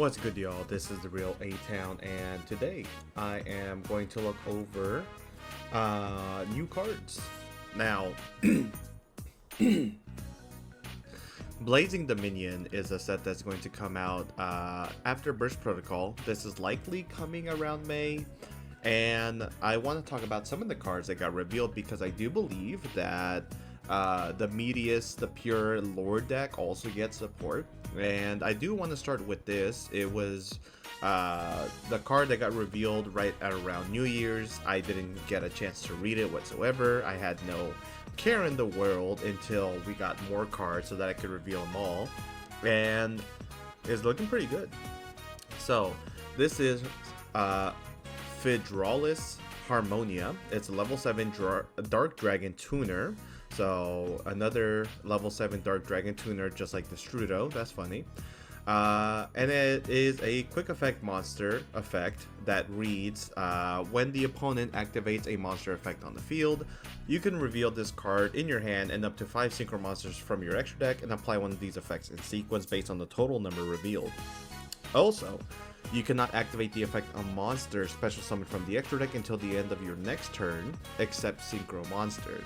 What's good, y'all? This is the real A-Town, and today I am going to look over new cards. Now, Blazing Dominion is a set that's going to come out after Burst Protocol. This is likely coming around May, and I want to talk about some of the cards that got revealed because I do believe that the Medius, the pure lore deck also gets support. And I do want to start with this. It was the card that got revealed right at around New Year's. I didn't get a chance to read it whatsoever. I had no care in the world until we got more cards so that I could reveal them all. And it's looking pretty good. So this is Phydraulis Harmonia. It's a level 7 Dark Dragon Tuner. So another level 7 Dark Dragon Tuner, just like the Strudo. That's funny. And it is a quick effect monster effect that reads, when the opponent activates a monster effect on the field, you can reveal this card in your hand and up to 5 synchro monsters from your extra deck and apply one of these effects in sequence based on the total number revealed. Also, you cannot activate the effect on monster special summon from the extra deck until the end of your next turn, except synchro monsters.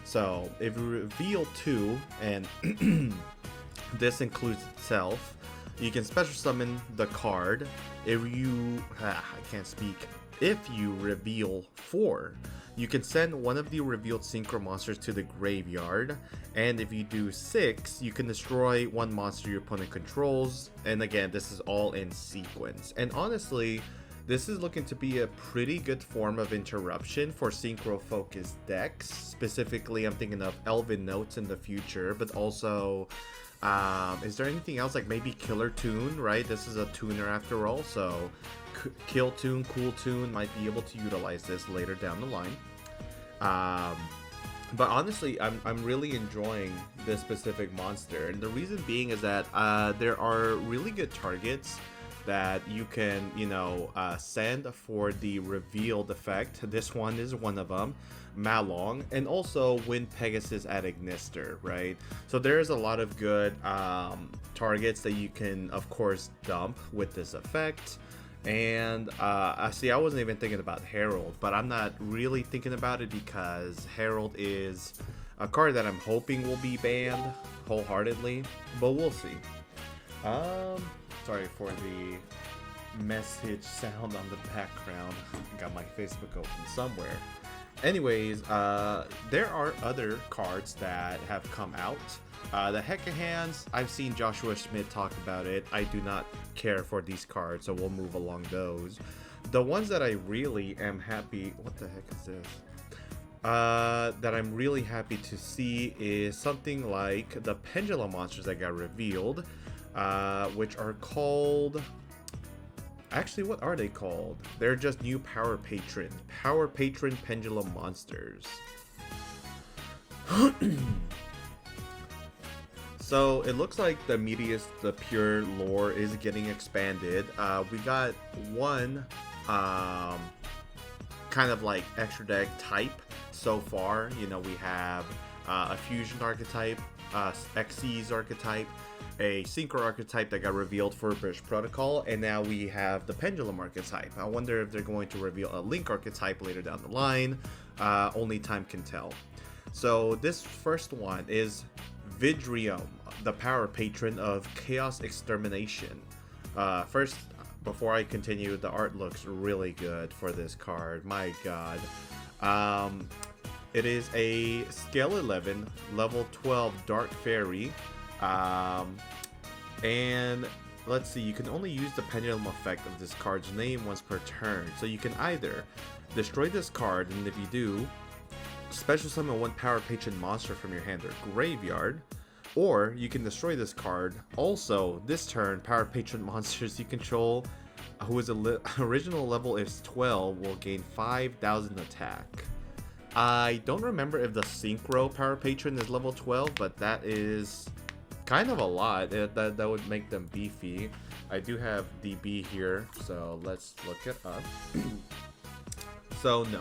So if you reveal 2, and this includes itself, you can special summon the card. If you If you reveal 4, you can send one of the revealed synchro monsters to the graveyard, and if you do 6, you can destroy one monster your opponent controls. And again, this is all in sequence. And honestly, this is looking to be a pretty good form of interruption for synchro focused decks. Specifically, I'm thinking of Elven Notes in the future, but also, is there anything else, like maybe Killer Tune, right? This is a tuner after all, so Kill Tune, Cool Tune might be able to utilize this later down the line. But honestly, I'm really enjoying this specific monster, and the reason being is that there are really good targets that you can, send for the revealed effect. This one is one of them, Malong, and also Wind Pegasus at Ignister, right? So there's a lot of good targets that you can, of course, dump with this effect. And I wasn't even thinking about Herald, but I'm not really thinking about it because Herald is a card that I'm hoping will be banned wholeheartedly, but we'll see. Sorry for the message sound on the background. I got my Facebook open somewhere. Anyways, there are other cards that have come out. The Hecka Hands, I've seen Joshua Schmidt talk about it. I do not care for these cards, so we'll move along those. The ones that I really am happy... What the heck is this? That I'm really happy to see is something like the Pendulum monsters that got revealed, which are called... Actually, what are they called? They're just new Power Patron Pendulum monsters. So it looks like the Medius, the pure lore, is getting expanded. We got one kind of like extra deck type so far. We have a fusion archetype, Xyz archetype, a synchro archetype that got revealed for Burst Protocol, and now we have the Pendulum archetype. I wonder if they're going to reveal a Link archetype later down the line. Only time can tell. So this first one is Vidrium, the Power Patron of Chaos Extermination. First, before I continue, the art looks really good for this card. My god. It is a scale 11, level 12 Dark Fairy. And let's see, you can only use the Pendulum effect of this card's name once per turn. So you can either destroy this card, and if you do, special summon one Power Patron monster from your hand or graveyard, or you can destroy this card. Also, this turn, Power Patron monsters you control, whose original level is 12, will gain 5,000 attack. I don't remember if the Synchro Power Patron is level 12, but that is kind of a lot. That would make them beefy. I do have DB here, so let's look it up. So no.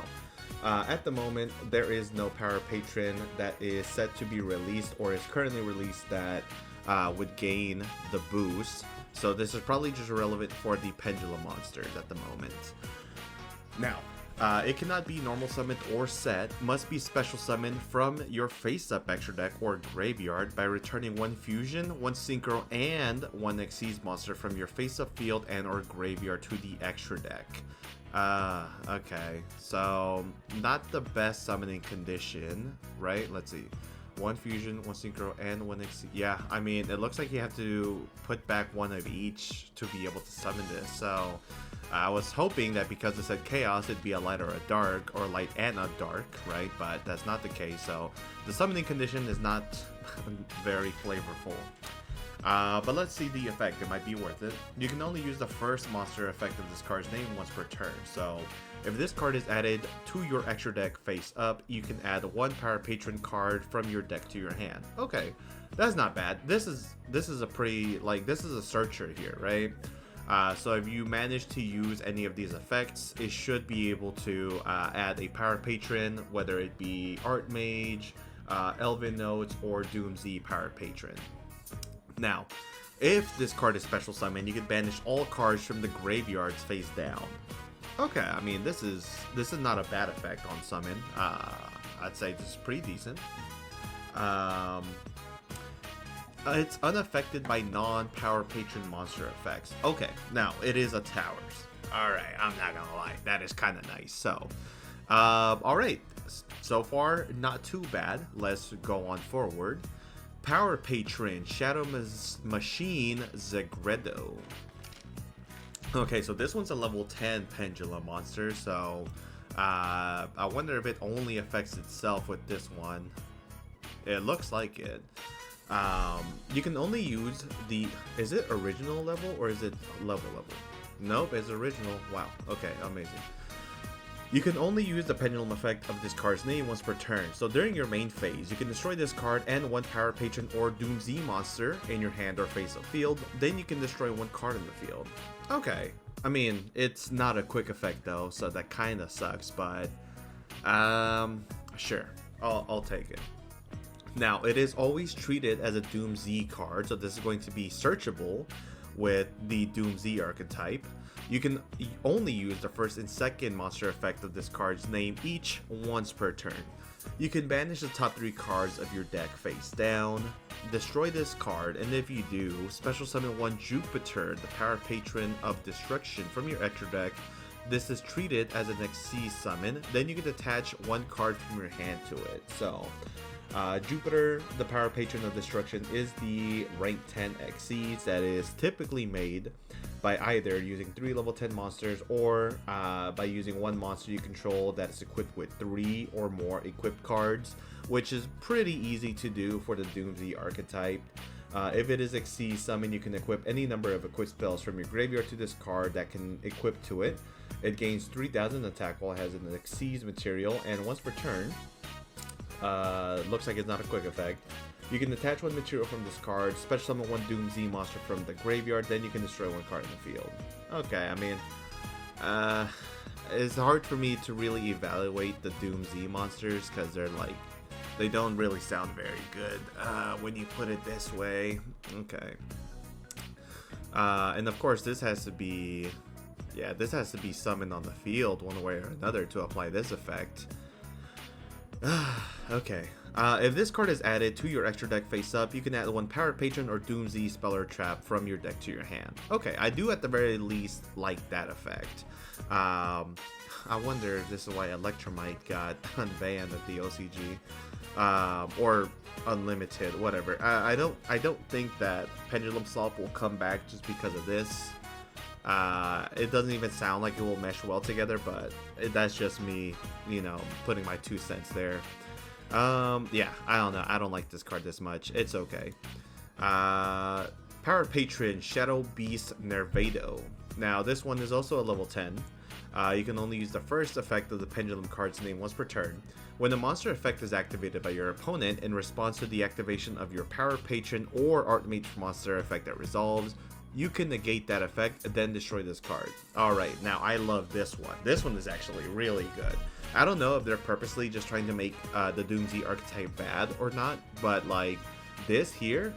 At the moment, there is no Power Patron that is set to be released or is currently released that would gain the boost. So this is probably just relevant for the Pendulum monsters at the moment. Now, it cannot be normal summoned or set, must be special summoned from your face-up extra deck or graveyard by returning 1 fusion, 1 synchro, and 1 Xyz monster from your face-up field and or graveyard to the extra deck. Okay, so not the best summoning condition, right? Let's see. 1 fusion, 1 synchro, and 1 Xyz. Yeah, I mean, it looks like you have to put back 1 of each to be able to summon this, so I was hoping that because it said chaos, it'd be a light or a dark, or light and a dark, right? But that's not the case, so the summoning condition is not very flavorful. But let's see the effect, it might be worth it. You can only use the first monster effect of this card's name once per turn, so if this card is added to your extra deck face up, you can add 1 Power Patron card from your deck to your hand. Okay, that's not bad. This is a pretty, like, this is a searcher here, right? So if you manage to use any of these effects, it should be able to add a Power Patron, whether it be Artmage, Elven Notes, or Doomsday Power Patron. Now, if this card is special summoned, you can banish all cards from the graveyards face down. Okay, I mean, this is not a bad effect on summon. I'd say this is pretty decent. It's unaffected by non-Power Patron monster effects. Okay, now it is a towers. Alright, I'm not gonna lie, that is kind of nice. So, alright, so far not too bad. Let's go on forward. Power Patron, Shadow Machine Zegredo. Okay, so this one's a level 10 Pendulum monster, so I wonder if it only affects itself with this one. It looks like it. You can only use the, is it original level or is it level? Nope, it's original. Wow, okay, amazing. You can only use the Pendulum effect of this card's name once per turn. So during your main phase, you can destroy this card and 1 Power Patron or Doomsday monster in your hand or face-up field. Then you can destroy 1 card in the field. Okay, I mean, it's not a quick effect though, so that kind of sucks, but sure, I'll take it. Now, it is always treated as a Doomsday card, so this is going to be searchable with the Doomsday archetype. You can only use the first and second monster effect of this card's name each once per turn. You can banish the top 3 cards of your deck face down, destroy this card, and if you do, special summon 1 Jupiter, the Power Patron of Destruction, from your extra deck. This is treated as an Xyz summon, then you can attach 1 card from your hand to it. So, Jupiter, the Power Patron of Destruction, is the rank 10 Xyz that is typically made by either using 3 level 10 monsters or by using 1 monster you control that is equipped with 3 or more equipped cards, which is pretty easy to do for the Doomsday archetype. If it is Xyz summon, you can equip any number of equipped spells from your graveyard to this card that can equip to it. It gains 3000 attack while it has an Xyz material, and once per turn, looks like it's not a quick effect, you can attach 1 material from this card, special summon 1 Doomsday monster from the graveyard, then you can destroy 1 card in the field. Okay, I mean, it's hard for me to really evaluate the Doomsday monsters because they're like, they don't really sound very good when you put it this way. Okay. And of course this has to be, yeah, this has to be summoned on the field one way or another to apply this effect. Okay. If this card is added to your extra deck face up, you can add 1 Power Patron or Doomsday spell or trap from your deck to your hand. Okay, I do at the very least like that effect. I wonder if this is why Electromite got unbanned at the OCG, or unlimited, whatever. I don't think that Pendulum Slop will come back just because of this. It doesn't even sound like it will mesh well together, but that's just me, you know, putting my 2 cents there. Yeah, I don't know. I don't like this card this much. It's okay. Power Patron, Shadow Beast Nervado. Now, this one is also a level 10. You can only use the first effect of the Pendulum card's name once per turn. When the monster effect is activated by your opponent in response to the activation of your Power Patron or Artmage monster effect that resolves, you can negate that effect and then destroy this card. Alright, now I love this one. This one is actually really good. I don't know if they're purposely just trying to make the Doomsday archetype bad or not, but like this here,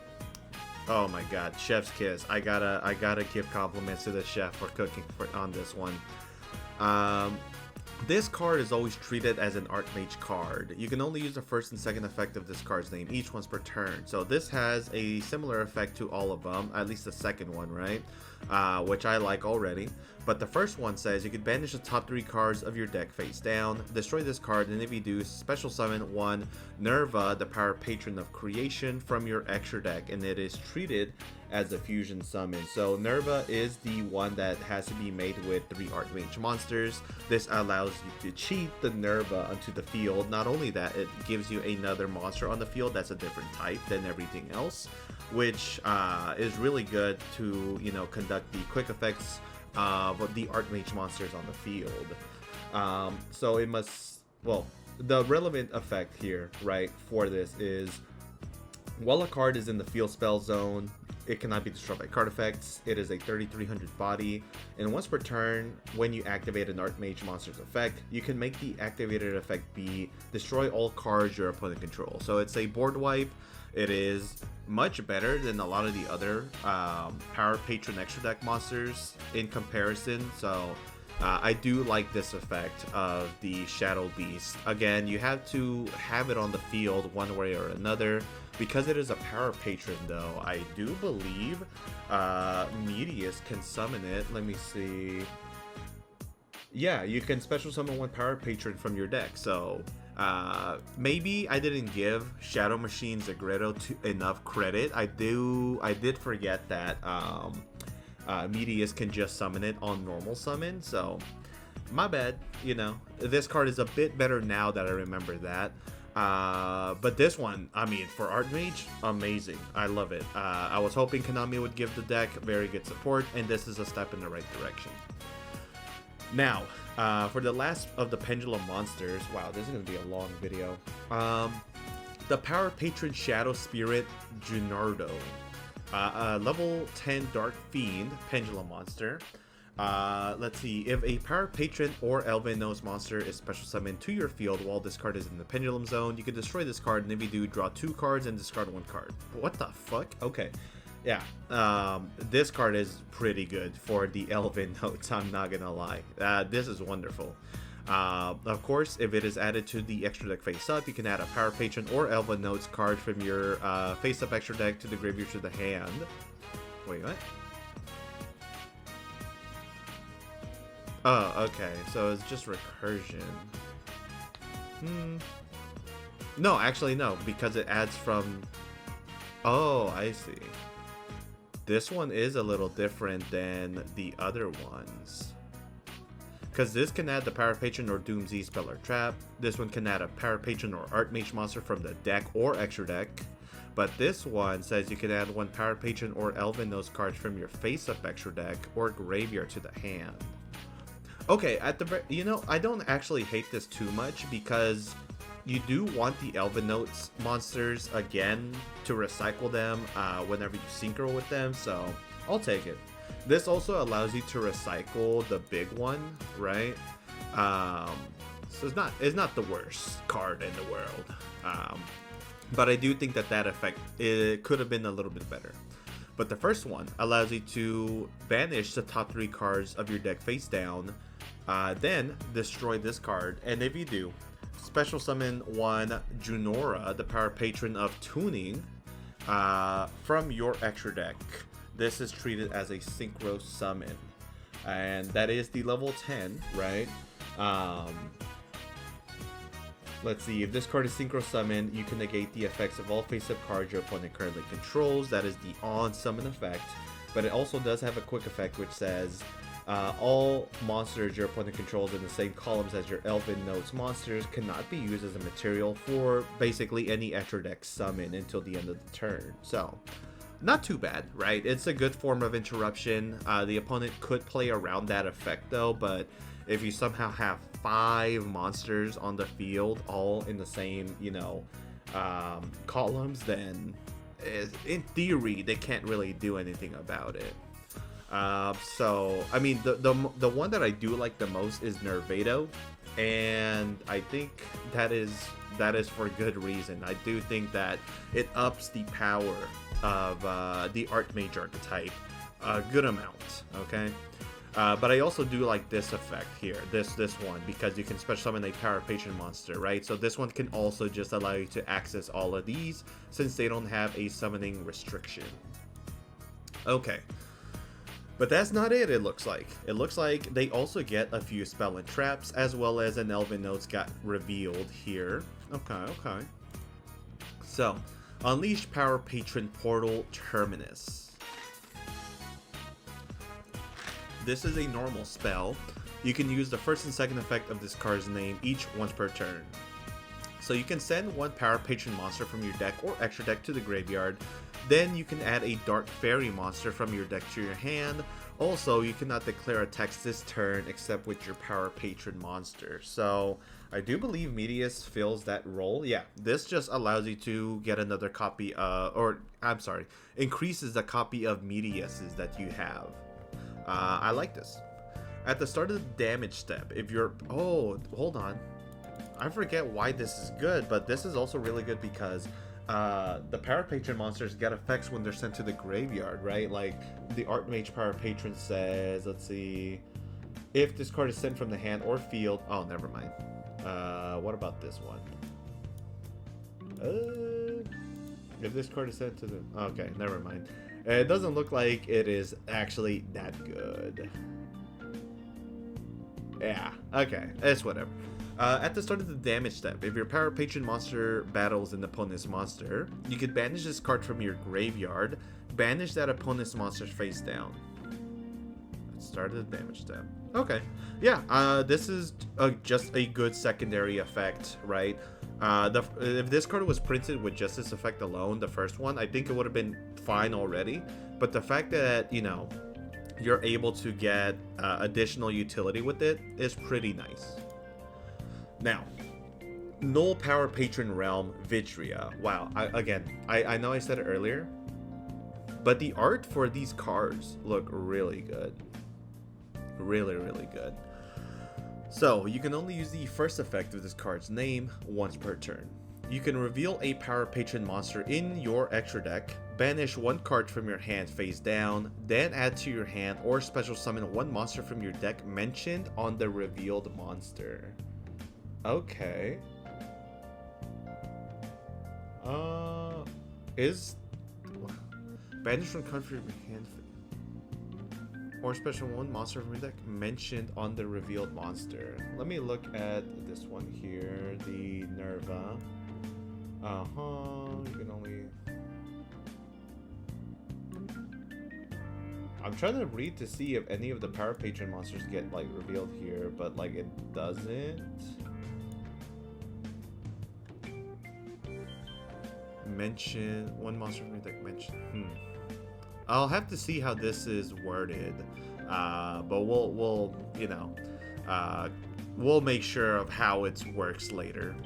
Oh my god, chef's kiss. I gotta give compliments to the chef for cooking on this one. Um, this card is always treated as an Artmage card. You can only use the first and second effect of this card's name, each once per turn. So this has a similar effect to all of them, at least the second one, right? Which I like already. But the first one says you can banish the top 3 cards of your deck face down, destroy this card, and if you do, special summon one Nerva, the Power Patron of Creation, from your extra deck, and it is treated as a fusion summon. So Nerva is the one that has to be made with 3 Artmage monsters. This allows you to cheat the Nerva onto the field. Not only that, it gives you another monster on the field that's a different type than everything else, which is really good to, you know, conduct the quick effects of the Artmage monsters on the field. So it must, well, the relevant effect here, right, for this is while a card is in the field spell zone, it cannot be destroyed by card effects. It is a 3300 body, and once per turn, when you activate an Artmage monster's effect, you can make the activated effect be destroy all cards your opponent controls. So it's a board wipe. It is much better than a lot of the other Power Patron extra deck monsters in comparison. So I do like this effect of the Shadow Beast. Again, you have to have it on the field one way or another. Because it is a Power Patron though, I do believe Medius can summon it. Let me see. Yeah, you can special summon one Power Patron from your deck. So maybe I didn't give Shadow Machine Zagredo enough credit. I did forget that Medius can just summon it on normal summon, so my bad. You know, this card is a bit better now that I remember that. But this one, I mean, for Artmage, amazing. I love it. I was hoping Konami would give the deck very good support, and this is a step in the right direction. Now, for the last of the Pendulum monsters, wow, this is going to be a long video. The Power Patron Shadow Spirit Junardo. Level 10 Dark Fiend Pendulum monster. Let's see. If a Power Patron or Elven Nose monster is special summoned to your field while this card is in the Pendulum Zone, you can destroy this card, and if you do, draw 2 cards and discard 1 card. What the fuck? Okay. Yeah, this card is pretty good for the Elven Notes, I'm not gonna lie. This is wonderful. Of course, if it is added to the extra deck face up, you can add a Power Patron or Elven Notes card from your face up extra deck to the graveyard to the hand. Wait, what? Oh, okay, so it's just recursion. No, actually no, because it adds from... Oh, I see. This one is a little different than the other ones. Because this can add the Power Patron or Doom Z spell or trap. This one can add a Power Patron or Artmage monster from the deck or extra deck. But this one says you can add 1 Power Patron or Elven Nose cards from your face-up extra deck or graveyard to the hand. Okay, at the you know, I don't actually hate this too much because you do want the Elven Notes monsters again to recycle them whenever you synchro with them, so I'll take it. This also allows you to recycle the big one, right? So it's not the worst card in the world, but I do think that effect, it could have been a little bit better. But the first one allows you to banish the top 3 cards of your deck face down, then destroy this card, and if you do, special summon 1 Junora, the Power Patron of Tuning, from your extra deck. This is treated as a synchro summon, and that is the level 10, right? Let's see, if this card is synchro summoned, you can negate the effects of all face-up cards your opponent currently controls. That is the on summon effect, but it also does have a quick effect which says all monsters your opponent controls in the same columns as your Elven Notes monsters cannot be used as a material for basically any extra deck summon until the end of the turn. So, not too bad, right? It's a good form of interruption. The opponent could play around that effect though, but if you somehow have 5 monsters on the field all in the same, you know, columns, then in theory they can't really do anything about it. So I mean, the one that I do like the most is Nervado. and I think that is for good reason. I do think that it ups the power of the Artmage archetype a good amount. Okay. But I also do like this effect here, this one, because you can special summon a Power Patron monster, right? So this one can also just allow you to access all of these, since they don't have a summoning restriction. Okay. But that's not it, it looks like. It looks like they also get a few spell and traps, as well as an Elven Notes got revealed here. Okay. So, Unleash Power Patron Portal Terminus. This is a normal spell. You can use the first and second effect of this card's name each once per turn. So you can send one Power Patron monster from your deck or extra deck to the graveyard. Then you can add a Dark Fairy monster from your deck to your hand. Also, you cannot declare attacks this turn except with your Power Patron monster. So I do believe Medius fills that role. Yeah, this just allows you to get another copy increases the copy of Mediuses that you have. I like this. At the start of the damage step, if you're... Oh, hold on. I forget why this is good, but this is also really good because the Power Patron monsters get effects when they're sent to the graveyard, right? Like, the Artmage Power Patron says, let's see... If this card is sent from the hand or field... Oh, never mind. What about this one? If this card is sent to the... Okay, never mind. It doesn't look like it is actually that good. Yeah, okay, it's whatever. At the start of the damage step, if your Power Patron monster battles an opponent's monster, you can banish this card from your graveyard, banish that opponent's monster face down. Start of the damage step. Okay, yeah, this is just a good secondary effect, right? If this card was printed with just this effect alone, the first one, I think it would have been fine already. But the fact that, you know, you're able to get additional utility with it is pretty nice. Now, Null Power Patron Realm Vitria. Wow, I know I said it earlier, but the art for these cards look really good. Really, really good. So, you can only use the first effect of this card's name once per turn. You can reveal a Power Patron monster in your extra deck, banish one card from your hand face down, then add to your hand or special summon one monster from your deck mentioned on the revealed monster. Okay. Banish one card from your hand or special one monster from your deck mentioned on the revealed monster. Let me look at this one here, the Nerva. You can only... I'm trying to read to see if any of the Power Patron monsters get, like, revealed here, but, like, it doesn't. Mention one monster from your deck mentioned. I'll have to see how this is worded, but we'll you know, we'll make sure of how it works later.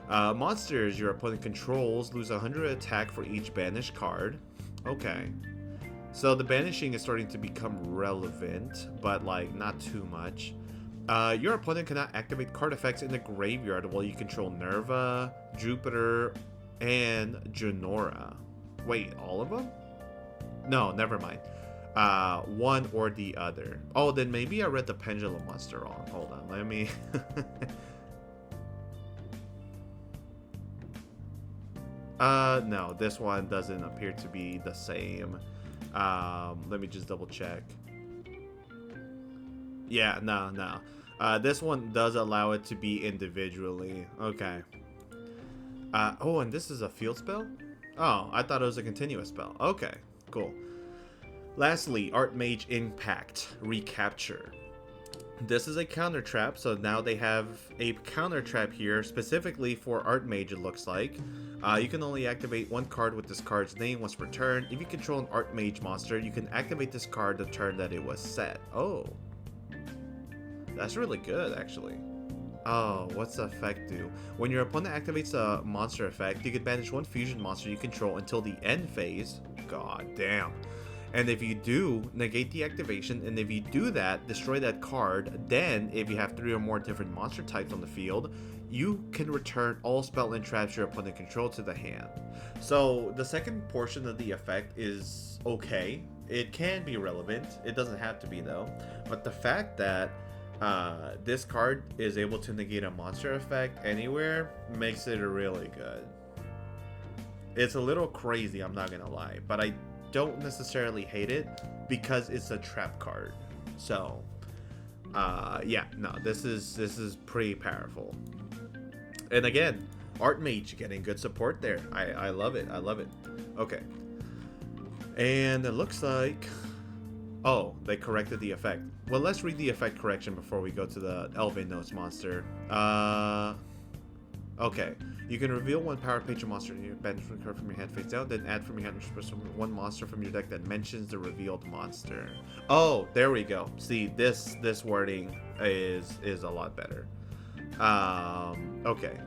Monsters your opponent controls lose 100 attack for each banished card. Okay, so the banishing is starting to become relevant, but like not too much. Your opponent cannot activate card effects in the graveyard while you control Nerva, Jupiter, and Junora. Wait, all of them? No, never mind. One or the other. Oh, then maybe I read the Pendulum monster wrong. Hold on, let me... No, this one doesn't appear to be the same. Let me just double check. Yeah, no. This one does allow it to be individually. Okay. Oh, and this is a field spell? Oh, I thought it was a continuous spell. Okay, cool. Lastly, Artmage Impact Recapture. This is a counter trap, so now they have a counter trap here specifically for Artmage, it looks like. You can only activate one card with this card's name once per turn. If you control an Artmage monster, you can activate this card the turn that it was set. Oh. That's really good, actually. Oh, what's the effect do? When your opponent activates a monster effect, you can banish one fusion monster you control until the end phase. God damn. And if you do, negate the activation, and if you do that, destroy that card, then if you have 3 or more different monster types on the field, you can return all spell and traps your opponent controls to the hand. So the second portion of the effect is okay. It can be relevant. It doesn't have to be though. But the fact that this card is able to negate a monster effect anywhere makes it really good. It's a little crazy, I'm not gonna lie, but I don't necessarily hate it because it's a trap card. So yeah, no, this is pretty powerful. And again, Artmage getting good support there. I love it. I love it. Okay. And it looks like, oh, they corrected the effect. Well, let's read the effect correction before we go to the Elven Notes monster. Okay. You can reveal one power Patron monster in your banish one card from your hand face down, then add from your hand one monster from your deck that mentions the revealed monster. Oh, there we go. See, this wording is a lot better. Okay.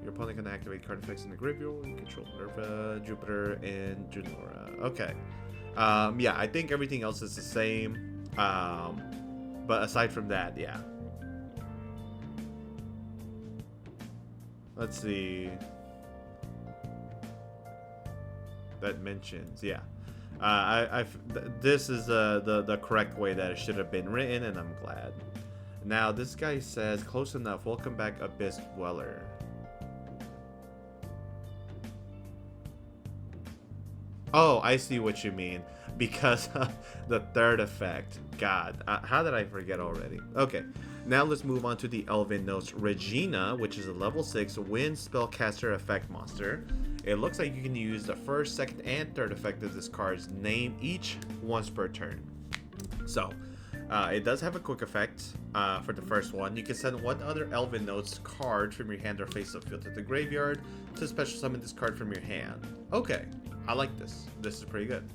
Your opponent can activate card effects in the graveyard. You control Minerva, Jupiter, and Junora. Okay. Yeah, I think everything else is the same. But aside from that, yeah. Let's see. That mentions, yeah. This is the correct way that it should have been written, and I'm glad. Now, this guy says, close enough. Welcome back, Abyss Dweller. Oh, I see what you mean. Because the third effect. God, how did I forget already? Okay, now let's move on to the Elven Notes Regina, which is a level 6 wind spellcaster effect monster. It looks like you can use the first, second, and third effect of this card's name each once per turn. So, it does have a quick effect for the first one. You can send one other Elven Notes card from your hand or face of field to the graveyard to special summon this card from your hand. Okay, I like this. This is pretty good.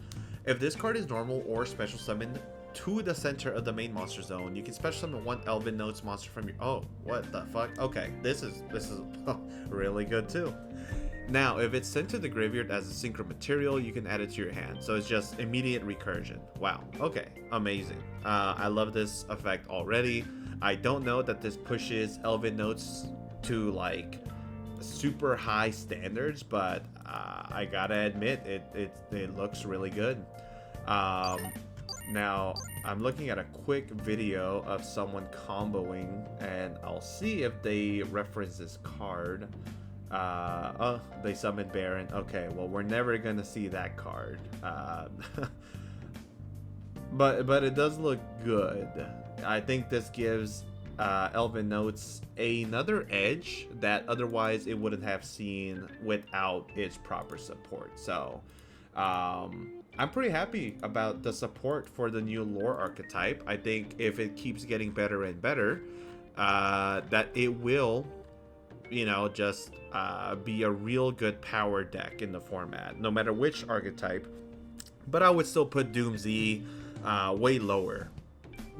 If this card is normal or special summoned to the center of the main monster zone, you can special summon one Elven Notes monster from your... Oh, what the fuck? Okay, this is really good too. Now, if it's sent to the graveyard as a synchro material, you can add it to your hand. So it's just immediate recursion. Wow. Okay. Amazing. I love this effect already. I don't know that this pushes Elven Notes to like super high standards, but I gotta admit it looks really good. Now I'm looking at a quick video of someone comboing, and I'll see if they reference this card. Oh, they summoned Baron. Okay, well, we're never gonna see that card. But it does look good. I think this gives Elven Notes another edge that otherwise it wouldn't have seen without its proper support. So I'm pretty happy about the support for the new lore archetype. I think if it keeps getting better and better, that it will, you know, just be a real good power deck in the format, no matter which archetype. But I would still put Doomsday way lower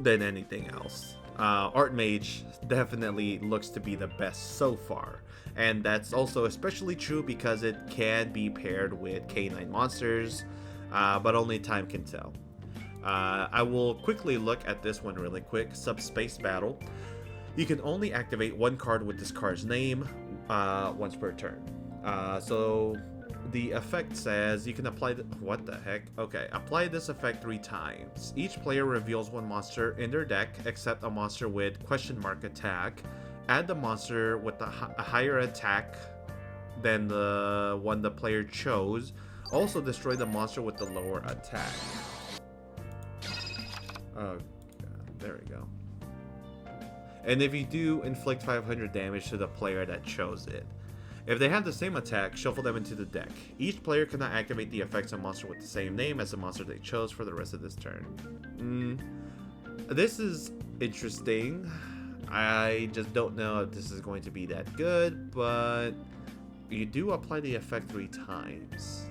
than anything else. Artmage definitely looks to be the best so far, and that's also especially true because it can be paired with K9 monsters, but only time can tell. I will quickly look at this one really quick. Subspace Battle. You can only activate one card with this card's name once per turn. So the effect says you can apply what the heck? Okay, apply this effect 3 times. Each player reveals one monster in their deck except a monster with question mark attack. Add the monster with a higher attack than the one the player chose. Also destroy the monster with the lower attack. Oh god, there we go. And if you do, inflict 500 damage to the player that chose it. If they have the same attack, shuffle them into the deck. Each player cannot activate the effects of a monster with the same name as the monster they chose for the rest of this turn. This is interesting. I just don't know if this is going to be that good, but you do apply the effect 3 times.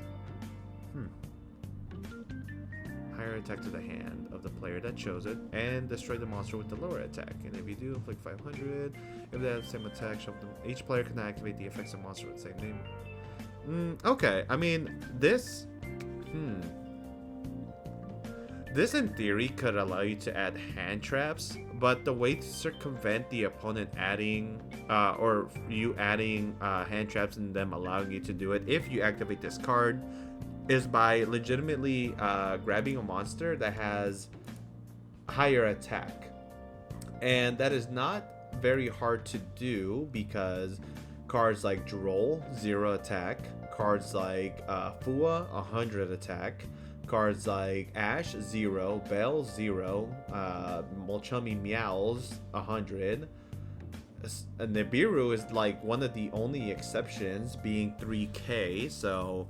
Higher attack to the hand of the player that chose it, and destroy the monster with the lower attack. And if you do, inflict 500. If they have the same attack, shuffle them. Each player can activate the effects of monster with the same name. Okay, I mean, this... This, in theory, could allow you to add hand traps, but the way to circumvent the opponent adding, or you adding hand traps and them allowing you to do it, if you activate this card, is by legitimately grabbing a monster that has higher attack. And that is not very hard to do because cards like Droll, 0 attack, cards like Fua, 100 attack, cards like Ash, 0, Bell, 0, Molchummy Meows, 100. Nibiru is like one of the only exceptions, being 3k, so...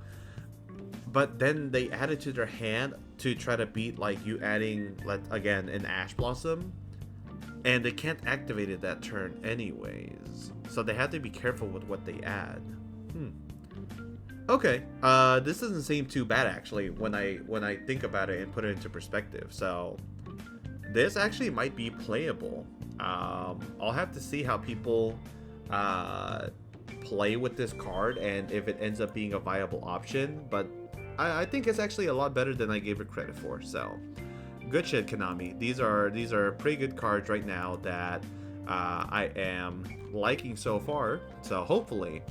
But then they added to their hand to try to beat, like, you adding, again, an Ash Blossom. And they can't activate it that turn anyways. So they have to be careful with what they add. Okay, this doesn't seem too bad actually when I think about it and put it into perspective. So this actually might be playable. I'll have to see how people play with this card and if it ends up being a viable option. But I think it's actually a lot better than I gave it credit for. So good shit, Konami. These are pretty good cards right now that I am liking so far. So hopefully.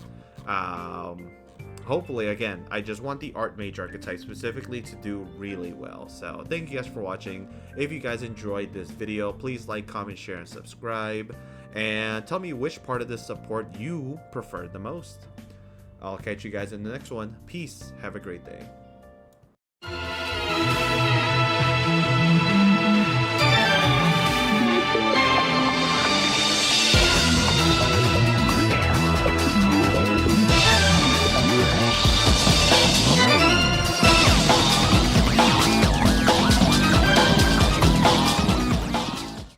Hopefully, again, I just want the Artmage archetype specifically to do really well. So thank you guys for watching. If you guys enjoyed this video, please like, comment, share, and subscribe. And tell me which part of this support you preferred the most. I'll catch you guys in the next one. Peace. Have a great day.